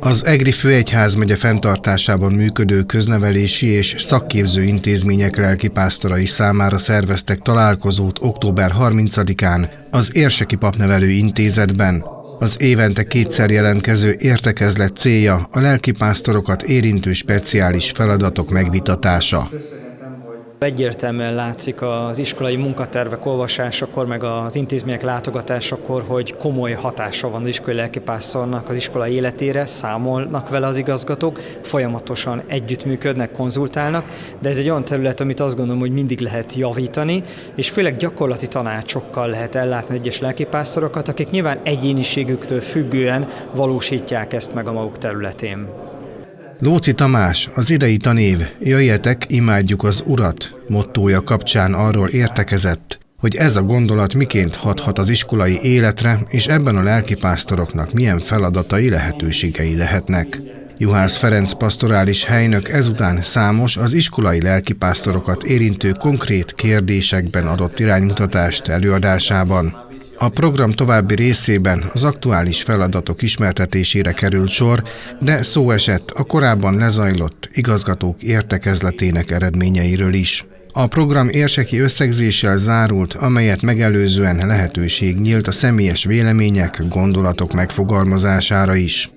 Az Egri Főegyházmegye fenntartásában működő köznevelési és szakképző intézmények lelkipásztorai számára szerveztek találkozót október 30-án az Érseki Papnevelő Intézetben. Az évente kétszer jelentkező értekezlet célja a lelkipásztorokat érintő speciális feladatok megvitatása. Egyértelműen látszik az iskolai munkatervek olvasásakor, meg az intézmények látogatásakor, hogy komoly hatása van az iskolai lelkipásztornak az iskolai életére, számolnak vele az igazgatók, folyamatosan együttműködnek, konzultálnak, de ez egy olyan terület, amit azt gondolom, hogy mindig lehet javítani, és főleg gyakorlati tanácsokkal lehet ellátni egyes lelkipásztorokat, akik nyilván egyéniségüktől függően valósítják ezt meg a maguk területén. Lóczy Tamás, az idei tanév "Jöjjetek, imádjuk az Urat" mottója kapcsán arról értekezett, hogy ez a gondolat miként hathat az iskolai életre, és ebben a lelkipásztoroknak milyen feladatai, lehetőségei lehetnek. Juhász Ferenc pastorális helynök ezután számos az iskolai lelkipásztorokat érintő konkrét kérdésekben adott iránymutatást előadásában. A program további részében az aktuális feladatok ismertetésére került sor, de szó esett a korábban lezajlott igazgatók értekezletének eredményeiről is. A program érseki összegzéssel zárult, amelyet megelőzően lehetőség nyílt a személyes vélemények, gondolatok megfogalmazására is.